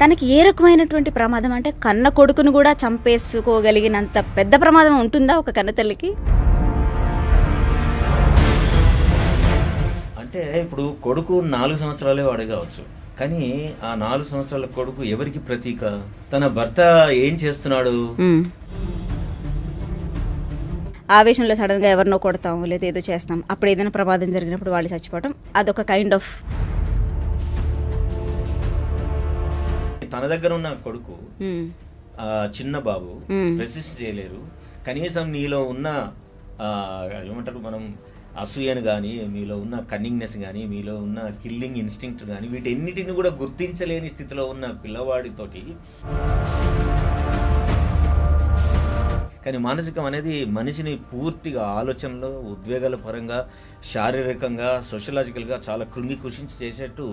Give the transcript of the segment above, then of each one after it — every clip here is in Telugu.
తనకి ఏ రకమైనటువంటి ప్రమాదం అంటే కన్న కొడుకును కూడా చంపేసుకోగలిగినంత పెద్ద ప్రమాదం ఉంటుందా ఒక కన్నతల్లికి? అంటే ఇప్పుడు కొడుకు 4 సంవత్సరాలే వాడే కావచ్చు, కానీ ఆ 4 సంవత్సరాల కొడుకు ఎవరికి ప్రతీక? తన భర్త ఏం చేస్తున్నాడు? ఆవేశంలో సడన్గా ఎవరినో కొడతాం లేదా ఏదో చేస్తాం, అప్పుడు ఏదైనా ప్రమాదం జరిగినప్పుడు వాళ్ళు చచ్చిపోవటం, అదొక కైండ్ ఆఫ్. తన దగ్గర ఉన్న కొడుకు చిన్న బాబు రెసిస్ట్ చేయలేరు. కనీసం నీలో ఉన్న ఏమంటారు మనం అసూయను కానీ, మీలో ఉన్న కన్నింగ్నెస్ కానీ, మీలో ఉన్న కిల్లింగ్ ఇన్స్టింక్ట్ కానీ, వీటన్నిటిని కూడా గుర్తించలేని స్థితిలో ఉన్న పిల్లవాడితోటి. కానీ మానసికం అనేది మనిషిని పూర్తిగా ఆలోచనలో, ఉద్వేగాల పరంగా, శారీరకంగా, సోషలాజికల్గా చాలా కృంగి కృషించి చేసేట్టు.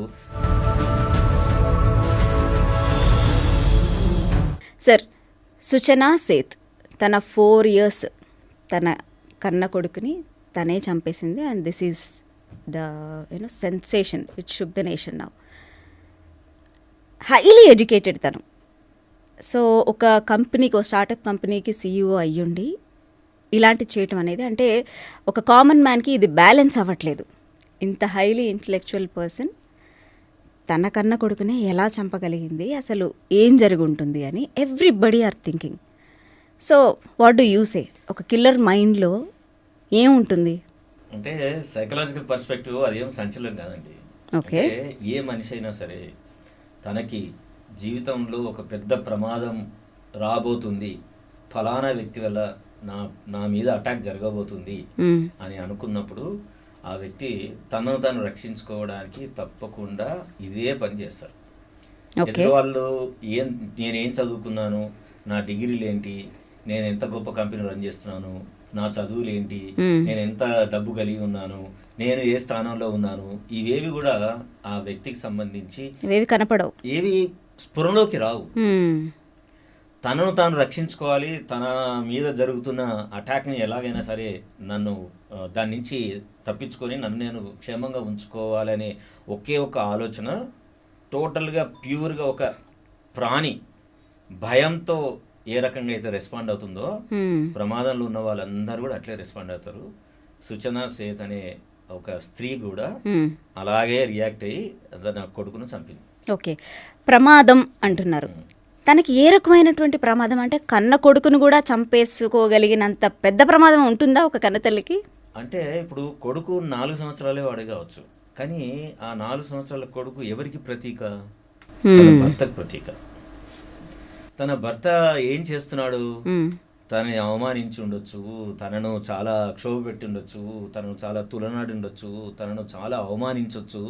సార్, సుచనా సేత్ తన 4 years తన కన్న కొడుకుని తనే చంపేసింది. And this is the sensation which shook the nation now. Highly educated తను. సో ఒక కంపెనీకి, స్టార్టప్ కంపెనీకి CEO అయ్యుండి ఇలాంటి చేయటం అనేది, అంటే ఒక కామన్ మ్యాన్కి ఇది బ్యాలెన్స్ అవ్వట్లేదు. ఇంత హైలీ ఇంటలెక్చువల్ పర్సన్ తన కన్న కొడుకునే ఎలా చంపగలిగింది, అసలు ఏం జరిగి ఉంటుంది అని everybody are thinking. So what do you say? ఒక కిల్లర్ మైండ్లో ఏముంటుంది? అంటే సైకలాజికల్ పర్స్పెక్టివ్ అదేం సంచలనం కాదండి. ఓకే, ఏ మనిషి అయినా సరే తనకి జీవితంలో ఒక పెద్ద ప్రమాదం రాబోతుంది, ఫలానా వ్యక్తి వల్ల నా మీద అటాక్ జరగబోతుంది అని అనుకున్నప్పుడు ఆ వ్యక్తి తనను తాను రక్షించుకోవడానికి తప్పకుండా ఇదే పని చేస్తారు. ఎదురు వాళ్ళు నేనేం చదువుకున్నాను, నా డిగ్రీలు ఏంటి, నేను ఎంత గొప్ప కంపెనీ రన్ చేస్తున్నాను, నా చదువులు ఏంటి, నేను ఎంత డబ్బు కలిగి ఉన్నాను, నేను ఏ స్థానంలో ఉన్నాను, ఇవేవి కూడా ఆ వ్యక్తికి సంబంధించి కనపడవు, ఏవి స్ఫురణలోకి రావు. తనను తాను రక్షించుకోవాలి, తన మీద జరుగుతున్న అటాక్ని ఎలాగైనా సరే దాని నుంచి తప్పించుకొని నన్ను నేను క్షేమంగా ఉంచుకోవాలనే ఒకే ఒక ఆలోచన. టోటల్గా ప్యూర్గా ఒక ప్రాణి భయంతో ఏ రకంగా అయితే రెస్పాండ్ అవుతుందో, ప్రమాదంలో ఉన్న వాళ్ళందరూ కూడా అట్లే రెస్పాండ్ అవుతారు. సుచనా సేత్ అనే ఒక స్త్రీ కూడా అలాగే రియాక్ట్ అయ్యి తన కొడుకును చంపింది. ఓకే, ప్రమాదం అంటున్నారు. తనకి ఏ రకమైనటువంటి ప్రమాదం అంటే కన్న కొడుకును కూడా చంపేసుకోగలిగినంత పెద్ద ప్రమాదం ఉంటుందా ఒక కన్నతల్లికి? అంటే ఇప్పుడు కొడుకు 4 సంవత్సరాలే వాడే కావచ్చు, కానీ ఆ 4 సంవత్సరాల కొడుకు ఎవరికి ప్రతీక? తన భర్తకు ప్రతీక. తన భర్త ఏం చేస్తున్నాడు? తనని అవమానించి ఉండొచ్చు, తనను చాలా క్షోభ పెట్టి ఉండొచ్చు, తనను చాలా తులనాడి ఉండొచ్చు, తనను చాలా అవమానించవచ్చు.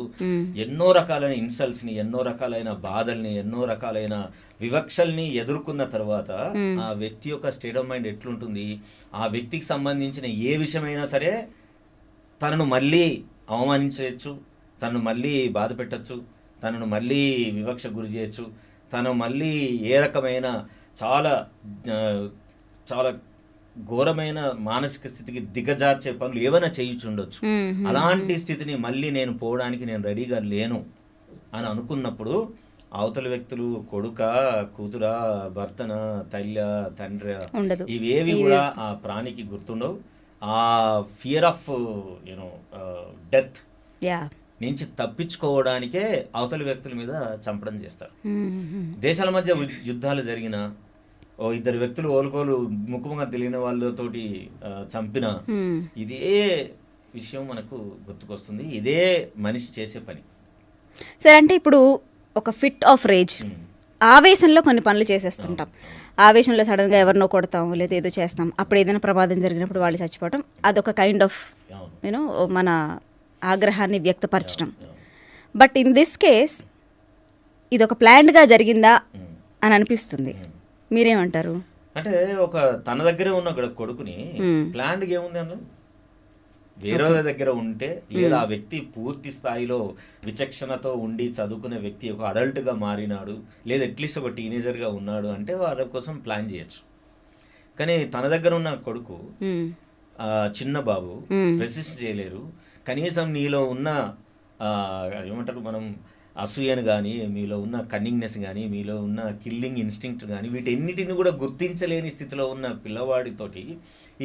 ఎన్నో రకాలైన ఇన్సల్ట్స్ని, ఎన్నో రకాలైన బాధల్ని, ఎన్నో రకాలైన వివక్షల్ని ఎదుర్కొన్న తర్వాత ఆ వ్యక్తి యొక్క స్టేట్ ఆఫ్ మైండ్ ఎట్లుంటుంది? ఆ వ్యక్తికి సంబంధించిన ఏ విషయమైనా సరే తనను మళ్ళీ అవమానించవచ్చు, తనను మళ్ళీ బాధ పెట్టచ్చు, తనను మళ్ళీ వివక్ష గురి చేయొచ్చు, తను మళ్ళీ ఏ రకమైన చాలా చాలా ఘోరమైన మానసిక స్థితికి దిగజార్చే పనులు ఏమైనా చేయించుండొచ్చు. అలాంటి స్థితిని మళ్ళీ నేను పోవడానికి నేను రెడీగా లేను అని అనుకున్నప్పుడు అవతల వ్యక్తులు కొడుక, కూతురా, భర్తన, తల్లి, తండ్రి, ఇవేవి కూడా ఆ ప్రాణికి గుర్తుండవు. ఆ ఫియర్ ఆఫ్ డెత్ నుంచి తప్పించుకోవడానికే అవతల వ్యక్తుల మీద చంపడం చేస్తారు. దేశాల మధ్య యుద్ధాలు జరిగిన ఇద్దరు వ్యక్తులు ఓలుకోలు ముఖముగా తెలియని వాళ్ళతోటి చంపిన ఇదే విషయం మనకు గుర్తుకొస్తుంది. ఇదే మనిషి చేసే పని. సరే, అంటే ఇప్పుడు ఒక ఫిట్ ఆఫ్ రేజ్, ఆవేశంలో కొన్ని పనులు చేసేస్తుంటాం. ఆవేశంలో సడన్గా ఎవరినో కొడతాం లేదా ఏదో చేస్తాం, అప్పుడు ఏదైనా ప్రమాదం జరిగినప్పుడు వాళ్ళు చచ్చిపోవటం, అదొక కైండ్ ఆఫ్ మన ఆగ్రహాన్ని వ్యక్తపరచడం. బట్ ఇన్ దిస్ కేస్ ఇది ఒక ప్లాన్డ్గా జరిగిందా అని అనిపిస్తుంది. మీరేమంటారు? అంటే ఒక తన దగ్గరే ఉన్న కొడుకుని ప్లాన్డ్గా ఏముంది అన్న వేరే దగ్గర ఉంటే, లేదా ఆ వ్యక్తి పూర్తి స్థాయిలో విచక్షణతో ఉండి చదువుకునే వ్యక్తి ఒక అడల్ట్గా మారినాడు, లేదా అట్లీస్ట్ ఒక టీనేజర్గా ఉన్నాడు అంటే వాళ్ళ కోసం ప్లాన్ చేయొచ్చు. కానీ తన దగ్గర ఉన్న కొడుకు చిన్న బాబు రెసిస్ట్ చేయలేరు. కనీసం నీలో ఉన్న ఏమంటారు మనం అసూయను కానీ, మీలో ఉన్న కన్నింగ్నెస్ కానీ, మీలో ఉన్న కిల్లింగ్ ఇన్స్టింక్ట్ కానీ, వీటన్నిటిని కూడా గుర్తించలేని స్థితిలో ఉన్న పిల్లవాడితోటి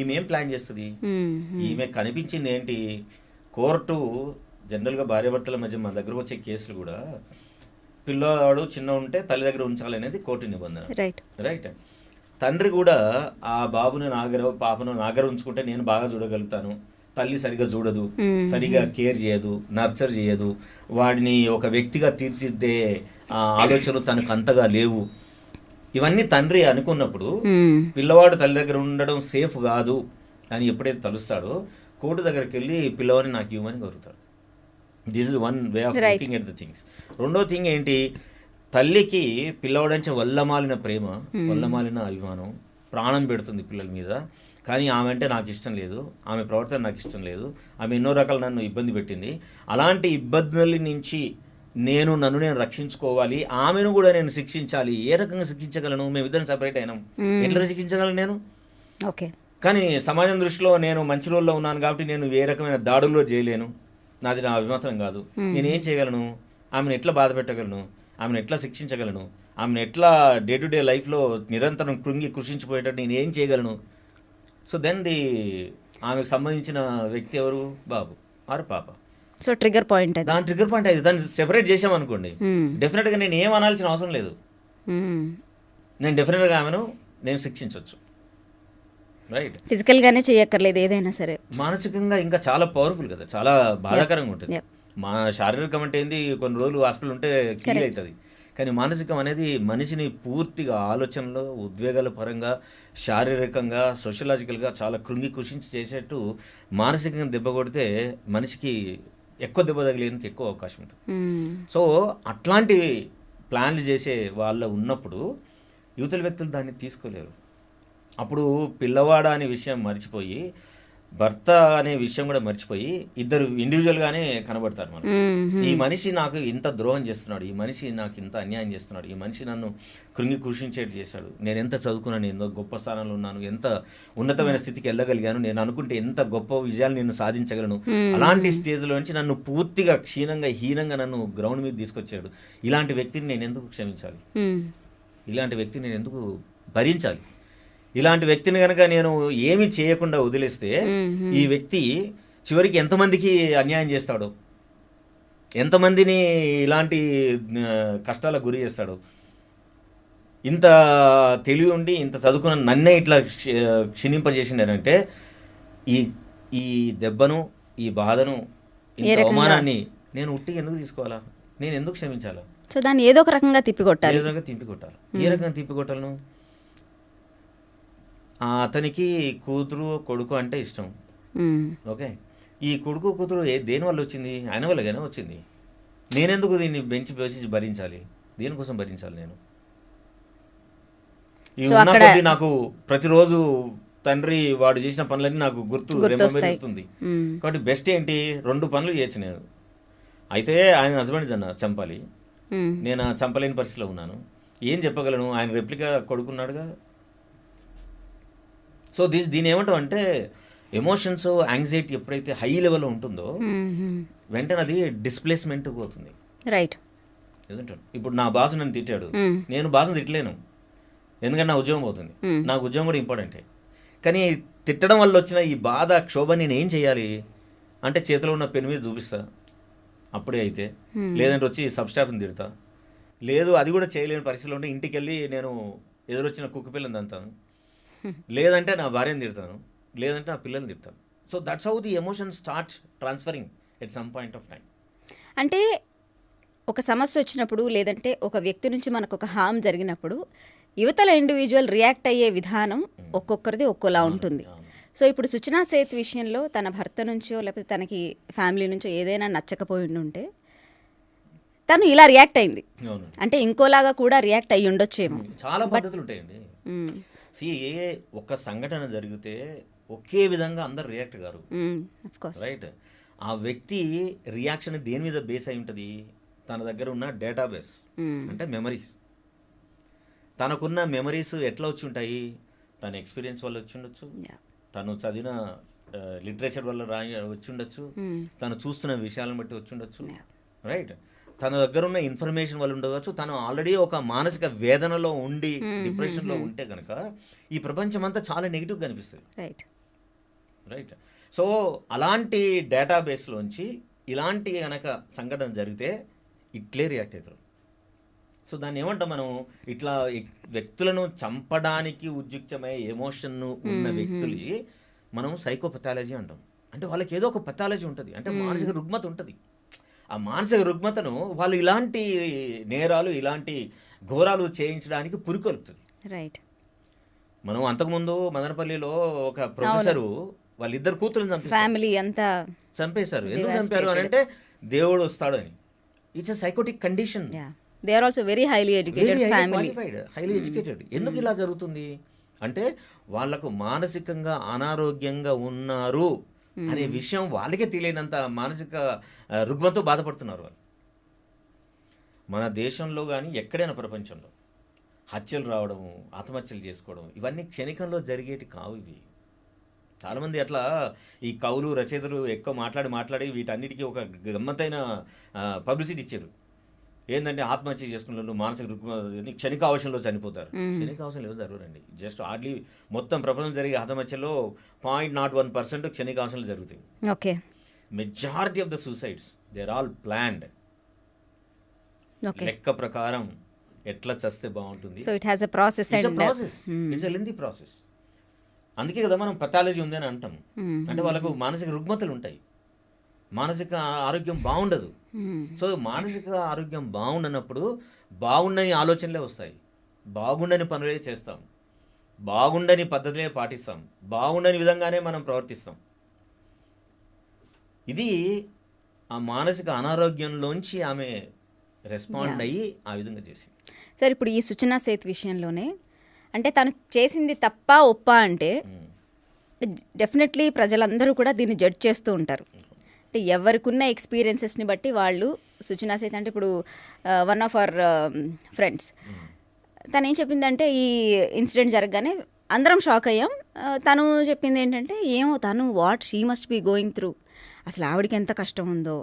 ఈమె ఏం ప్లాన్ చేస్తుంది? ఈమె కనిపించింది ఏంటి? కోర్టు జనరల్గా భార్యాభర్తల మధ్య మన దగ్గరకు వచ్చే కేసులు కూడా పిల్లవాడు చిన్న ఉంటే తల్లి దగ్గర ఉంచాలనేది కోర్టు నిబంధన. రైట్. తండ్రి కూడా ఆ బాబును పాపను నాగర ఉంచుకుంటే నేను బాగా చూడగలుగుతాను, తల్లి సరిగా చూడదు, సరిగా కేర్ చేయదు, నర్చర్ చేయదు, వాడిని ఒక వ్యక్తిగా తీర్చిద్దే ఆలోచనలు తనకు అంతగా లేవు. ఇవన్నీ తండ్రి అనుకున్నప్పుడు పిల్లవాడు తల్లి దగ్గర ఉండడం సేఫ్ కాదు అని ఎప్పుడైతే తలుస్తాడో కోర్టు దగ్గరికి వెళ్ళి పిల్లవాడిని నాకు ఇవ్వమని కోరుతాడు. This is one way of looking at the things. రెండో థింగ్ ఏంటి? తల్లికి పిల్లవాడంటే వల్లమాలిన ప్రేమ, వల్లమాలిన అభిమానం, ప్రాణం పెడుతుంది పిల్లల మీద. కానీ ఆమె అంటే నాకు ఇష్టం లేదు, ఆమె ప్రవర్తన నాకు ఇష్టం లేదు, ఆమె ఎన్నో రకాల నన్ను ఇబ్బంది పెట్టింది. అలాంటి ఇబ్బందుల నుంచి నన్ను నేను రక్షించుకోవాలి, ఆమెను కూడా నేను శిక్షించాలి. ఏ రకంగా శిక్షించగలను? మేమిద్దరం సపరేట్ అయినాం, ఎట్లా శిక్షించగలను నేను? ఓకే. కానీ సమాజం దృష్టిలో నేను మంచి రోజుల్లో ఉన్నాను కాబట్టి నేను ఏ రకమైన దాడుల్లో చేయలేను, నాది నా అభిమతం కాదు. నేను ఏం చేయగలను? ఆమెను ఎట్లా బాధ పెట్టగలను? ఆమెను ఎట్లా శిక్షించగలను? ఆమెను ఎట్లా డే టు డే లైఫ్లో నిరంతరం కృషించిపోయేటట్టు నేను ఏం చేయగలను? సో దెన్ ఆమెకు సంబంధించిన వ్యక్తి ఎవరు? బాబు ఆరు పాప. సో ట్రిగర్ పాయింట్, దాని ట్రిగర్ పాయింట్ అది. దాన్ని సెపరేట్ చేసామనుకోండి, డెఫినెట్గా నేను ఏం అనాల్సిన అవసరం లేదు. నేను డెఫినెట్గా ఆమెను నేను శిక్షించవచ్చు. రైట్. ఫిజికల్గానే చేయక్కర్లేదు, ఏదైనా సరే మానసికంగా ఇంకా చాలా పవర్ఫుల్ కదా, చాలా బాధాకరంగా ఉంటుంది. మా శారీరకం అంటే ఏంది, కొన్ని రోజులు హాస్పిటల్ ఉంటే క్లియర్ అవుతుంది. కానీ మానసికం అనేది మనిషిని పూర్తిగా ఆలోచనలో, ఉద్వేగాల పరంగా, శారీరకంగా, సోషలాజికల్గా చాలా కృషించి చేసేట్టు మానసికంగా దెబ్బ కొడితే మనిషికి ఎక్కువ దెబ్బ తగిలేందుకు ఎక్కువ అవకాశం ఉంటుంది. సో అట్లాంటి ప్లాన్లు చేసే వాళ్ళు ఉన్నప్పుడు యువతల వ్యక్తులు దాన్ని తీసుకోలేరు. అప్పుడు పిల్లవాడ అనే విషయం మర్చిపోయి, భర్త అనే విషయం కూడా మర్చిపోయి ఇద్దరు ఇండివిజువల్గానే కనబడతారు మనకు. ఈ మనిషి నాకు ఇంత ద్రోహం చేస్తున్నాడు, ఈ మనిషి నాకు ఇంత అన్యాయం చేస్తున్నాడు, ఈ మనిషి నన్ను కృషించేట్టు చేశాడు, నేను ఎంత చదువుకున్నాను, ఎంత గొప్ప స్థానంలో ఉన్నాను, ఎంత ఉన్నతమైన స్థితికి వెళ్ళగలిగాను, నేను అనుకుంటే ఎంత గొప్ప విజయాలు నేను సాధించగలను, అలాంటి స్టేజ్లో నుంచి నన్ను పూర్తిగా క్షీణంగా, హీనంగా నన్ను గ్రౌండ్ మీద తీసుకొచ్చాడు. ఇలాంటి వ్యక్తిని నేను ఎందుకు క్షమించాలి? ఇలాంటి వ్యక్తిని నేను ఎందుకు భరించాలి? ఇలాంటి వ్యక్తిని కనుక నేను ఏమీ చేయకుండా వదిలేస్తే ఈ వ్యక్తి చివరికి ఎంతమందికి అన్యాయం చేస్తాడో, ఎంతమందిని ఇలాంటి కష్టాలకు గురి చేస్తాడో. ఇంత తెలివి ఉండి ఇంత చదువుకున్న నన్నే ఇట్లా క్షీణింపజేసిండనంటే ఈ దెబ్బను, ఈ బాధను, ఈ అవమానాన్ని నేను ఉట్టిగా ఎందుకు తీసుకోవాలా? నేను ఎందుకు క్షమించాలా? సో దాన్ని ఏదో ఒక రకంగా తిప్పికొట్టాలి. ఏ రకంగా తిప్పికొట్టాలను? అతనికి కూతురు కొడుకు అంటే ఇష్టం. ఓకే, ఈ కొడుకు కూతురు దేని వల్ల వచ్చింది? ఆయన వల్లగానే వచ్చింది. నేనెందుకు దీన్ని బెంచి భరించాలి? దేనికోసం భరించాలి నేను? ఈ ఉన్న కొద్దీ నాకు ప్రతిరోజు తండ్రి వాడు చేసిన పనులన్నీ నాకు గుర్తుస్తుంది. కాబట్టి బెస్ట్ ఏంటి? 2 పనులు చేయొచ్చు నేను. అయితే ఆయన హస్బెండ్ చంపాలి, నేను చంపలేని పరిస్థితిలో ఉన్నాను. ఏం చెప్పగలను? ఆయన రెప్లికా కొడుకున్నాడుగా. సో దీని ఏమంటాం అంటే, ఎమోషన్స్, యాంగ్జైటీ ఎప్పుడైతే హై లెవెల్లో ఉంటుందో వెంటనే అది డిస్ప్లేస్మెంట్ పోతుంది. రైట్. ఇప్పుడు నా బాసు నన్ను తిట్టాడు, నేను బాసును తిట్టలేను, ఎందుకంటే నా ఉద్యోగం పోతుంది. నాకు ఉద్యోగం కూడా ఇంపార్టెంటే. కానీ తిట్టడం వల్ల వచ్చిన ఈ బాధ, క్షోభ నేను ఏం చేయాలి అంటే, చేతిలో ఉన్న పెన్ మీద చూపిస్తా అప్పుడే అయితే, లేదంటే వచ్చి సబ్స్టాఫ్ని తిడతా, లేదు అది కూడా చేయలేని పరిస్థితిలో ఉంటే ఇంటికి వెళ్ళి నేను ఎదురొచ్చిన కుక్క పిల్లని తంతాను, లేదంటే నా భార్యను తిడతాను, లేదంటే నా పిల్లల్ని తిడతాను. So that's how the emotion start transferring at some point of time. అంటే ఒక సమస్య వచ్చినప్పుడు, లేదంటే ఒక వ్యక్తి నుంచి మనకు ఒక హామ్ జరిగినప్పుడు యువతల ఇండివిజువల్ రియాక్ట్ అయ్యే విధానం ఒక్కొక్కరిది ఒక్కోలా ఉంటుంది. సో ఇప్పుడు సుచనా సేత్ విషయంలో తన భర్త నుంచో లేకపోతే తనకి ఫ్యామిలీ నుంచో ఏదైనా నచ్చకపోయి ఉంటే తను ఇలా రియాక్ట్ అయింది అంటే ఇంకోలాగా కూడా రియాక్ట్ అయ్యి ఉండొచ్చేమో. చాలా పద్ధతులు ఉంటాయండి. ఒక సంఘటన జరిగితే ఒకే విధంగా అందరు రియాక్ట్ గారు, రైట్? ఆ వ్యక్తి రియాక్షన్ దేని మీద బేస్ అయి ఉంటుంది? తన దగ్గర ఉన్న డేటాబేస్, అంటే మెమరీస్. తనకున్న మెమరీస్ ఎట్లా వచ్చి ఉంటాయి? తన ఎక్స్పీరియన్స్ వల్ల వచ్చి ఉండొచ్చు, తను చదివిన లిటరేచర్ వల్ల వచ్చి ఉండొచ్చు, తను చూస్తున్న విషయాలను బట్టి వచ్చి ఉండొచ్చు, రైట్? తన దగ్గర ఉన్న ఇన్ఫర్మేషన్ వల్ల ఉండవచ్చు, తను ఆల్రెడీ ఒక మానసిక వేదనలో ఉండి డిప్రెషన్లో ఉంటే కనుక ఈ ప్రపంచం అంతా చాలా నెగిటివ్గా కనిపిస్తుంది. రైట్. సో అలాంటి డేటాబేస్లోంచి ఇలాంటి కనుక సంఘటన జరిగితే ఇట్లే రియాక్ట్ అవుతారు. సో దాన్ని ఏమంటాం మనం, ఇట్లా వ్యక్తులను చంపడానికి ఉద్యుక్తమై ఎమోషన్ ఉన్న వ్యక్తులు మనం సైకోపథాలజీ అంటాం. అంటే వాళ్ళకి ఏదో ఒక పథాలజీ ఉంటుంది, అంటే మానసిక రుగ్మత ఉంటుంది. ఆ మానసిక రుగ్మతను వాళ్ళు ఇలాంటి నేరాలు, ఇలాంటి ఘోరాలు చేయించడానికి పురికొల్పుతుంది. రైట్. మనం అంతకుముందు మదనపల్లిలో ఒక ప్రొఫెసరు వాళ్ళిద్దరు కూతురుని ఫ్యామిలీ అంతా చంపేశారు. ఎందుకు చంపారు అని అంటే దేవుడు వస్తాడు అని. It's a psychotic condition. They are also very highly educated family, highly educated. ఎందుకు ఇలా జరుగుతుంది అంటే వాళ్ళకు మానసికంగా అనారోగ్యంగా ఉన్నారు అనే విషయం వాళ్ళకే తెలియనంత మానసిక రుగ్మతో బాధపడుతున్నారు వాళ్ళు. మన దేశంలో కానీ ఎక్కడైనా ప్రపంచంలో హత్యలు రావడము, ఆత్మహత్యలు చేసుకోవడం ఇవన్నీ క్షణికంలో జరిగేటి కావు. ఇవి చాలామంది అట్లా ఈ కవులు, రచయితలు ఎక్కువ మాట్లాడి వీటన్నిటికీ ఒక గమ్మత్తైన పబ్లిసిటీ ఇచ్చారు. ఏంటంటే ఆత్మహత్య చేసుకున్న వాళ్ళు మానసిక రుగ్మత క్షణికావశంలో చనిపోతారు. క్షణికావశంలో ఏదో జరగరండి. జస్ట్ హార్డ్లీ మొత్తం ప్రపంచం జరిగే ఆత్మహత్యలో 0.01% క్షణికావశంలో జరుగుతాయి. Okay. Majority of the suicides they are all planned. లెక్క ప్రకారం ఎట్లా చేస్తే బాగుంటుంది. So it has a process. It's a lengthy process. అందుకే కదా మనం పథాలజీ ఉంది అని అంటాం. అంటే వాళ్ళకు మానసిక రుగ్మతలు ఉంటాయి, మానసిక ఆరోగ్యం బాగుండదు. సో మానసిక ఆరోగ్యం బాగుండనప్పుడు బాగుండని ఆలోచనలే వస్తాయి, బాగుండని పనులే చేస్తాం, బాగుండని పద్ధతులే పాటిస్తాం, బాగుండని విధంగానే మనం ప్రవర్తిస్తాం. ఇది ఆ మానసిక అనారోగ్యంలోంచి ఆమె రెస్పాండ్ అయ్యి ఆ విధంగా చేసింది. సార్, ఇప్పుడు ఈ సుచనా సేత్ విషయంలోనే అంటే తను చేసింది తప్ప ఒప్ప అంటే డెఫినెట్లీ ప్రజలందరూ కూడా దీన్ని జడ్జ్ చేస్తూ ఉంటారు. అంటే ఎవరికున్న ఎక్స్పీరియన్సెస్ని బట్టి వాళ్ళు సుచనా సేత్ అంటే ఇప్పుడు వన్ ఆఫ్ అవర్ ఫ్రెండ్స్ తను ఏం చెప్పిందంటే ఈ ఇన్సిడెంట్ జరగగానే అందరం షాక్ అయ్యాం. తను చెప్పింది ఏంటంటే ఏమో తను what she must be going through, అసలు ఆవిడకి ఎంత కష్టం ఉందో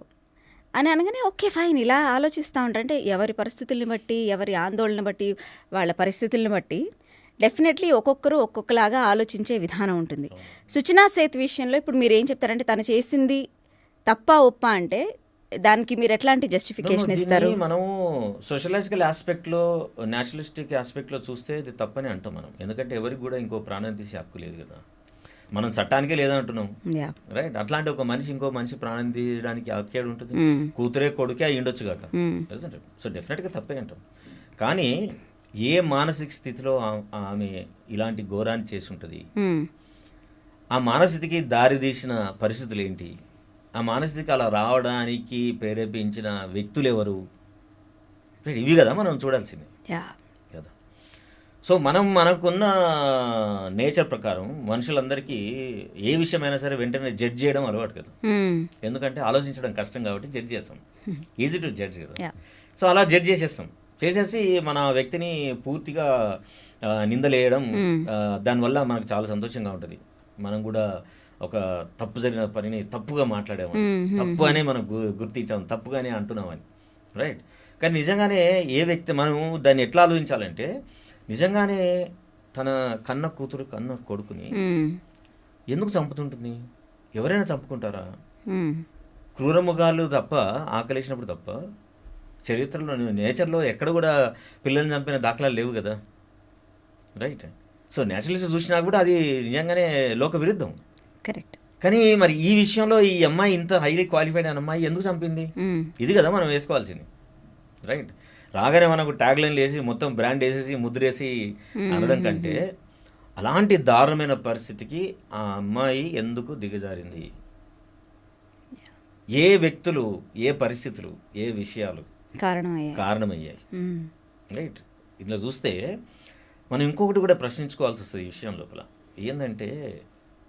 అని అనగానే ఓకే ఫైన్ ఇలా ఆలోచిస్తూ ఉంటారు. అంటే ఎవరి పరిస్థితుల్ని బట్టి, ఎవరి ఆందోళన బట్టి, వాళ్ళ పరిస్థితుల్ని బట్టి డెఫినెట్లీ ఒక్కొక్కరు ఒక్కొక్కలాగా ఆలోచించే విధానం ఉంటుంది. సుచనా సేత్ విషయంలో ఇప్పుడు మీరు ఏం చెప్తారంటే తను చేసింది తప్ప ఒప్ప అంటే దానికి మీరు ఎట్లాంటి జస్టిఫికేషన్ ఇస్తారు? మనము సోషలాజికల్ ఆస్పెక్ట్లో, న్యాచురలిస్టిక్ ఆస్పెక్ట్లో చూస్తే ఇది తప్పని అంటాం మనం. ఎందుకంటే ఎవరికి కూడా ఇంకో ప్రాణం తీసే హక్కు లేదు కదా, మనం చట్టానికే లేదంటున్నాం. రైట్. అట్లాంటి ఒక మనిషి ఇంకో మనిషి ప్రాణం తీయడానికి హక్కు ఉంటుంది? కూతురే కొడుకే అయి ఉండొచ్చు కాక. సో డెఫినెట్గా తప్పే అంటాం. కానీ ఏ మానసిక స్థితిలో ఆమె ఇలాంటి ఘోరాన్ని చేసి ఉంటుంది, ఆ మానసికకి దారి తీసిన పరిస్థితులు ఏంటి, ఆ మానసికకి అలా రావడానికి ప్రేరేపించిన వ్యక్తులు ఎవరు, ఇవి కదా మనం చూడాల్సింది కదా. సో మనకున్న నేచర్ ప్రకారం మనుషులందరికీ ఏ విషయమైనా సరే వెంటనే జడ్జ్ చేయడం అలవాటు కదా. ఎందుకంటే ఆలోచించడం కష్టం కాబట్టి జడ్జ్ చేస్తాం, ఈజీ టు జడ్జ్ కదా. సో అలా జడ్జ్ చేసేసి మన వ్యక్తిని పూర్తిగా నిందలేయడం, దానివల్ల మనకు చాలా సంతోషంగా ఉంటుంది. మనం కూడా ఒక తప్పు జరిగిన పనిని తప్పుగా మాట్లాడామని, తప్పు అనే మనం గుర్తించాము, తప్పుగానే అంటున్నామని. రైట్. కానీ నిజంగానే ఏ వ్యక్తి మనం దాన్ని ఎట్లా ఆలోచించాలంటే, నిజంగానే తన కన్న కూతురు కన్న కొడుకుని ఎందుకు చంపుతుంటుంది? ఎవరైనా చంపుకుంటారా? క్రూరముగాలు తప్ప, ఆకలేసినప్పుడు తప్ప చరిత్రలో, నేచర్లో ఎక్కడ కూడా పిల్లల్ని చంపిన దాఖలాలు లేవు కదా. రైట్. సో నేచురలిస్ట్ చూసినా కూడా అది నిజంగానే లోక విరుద్ధం. కరెక్ట్. కానీ మరి ఈ విషయంలో ఈ అమ్మాయి ఇంత హైలీ క్వాలిఫైడ్ అయిన అమ్మాయి ఎందుకు చంపింది? ఇది కదా మనం వేసుకోవాల్సింది. రైట్. రాగానే మనకు ట్యాగ్ లైన్లు వేసి మొత్తం బ్రాండ్ వేసేసి ముద్రేసి అనడం కంటే అలాంటి దారుణమైన పరిస్థితికి ఆ అమ్మాయి ఎందుకు దిగజారింది, ఏ వ్యక్తులు, ఏ పరిస్థితులు, ఏ విషయాలు కారణమయ్యాయి. రైట్. ఇట్లా చూస్తే మనం ఇంకొకటి కూడా ప్రశ్నించుకోవాల్సి వస్తుంది ఈ విషయం లోపల. ఏంటంటే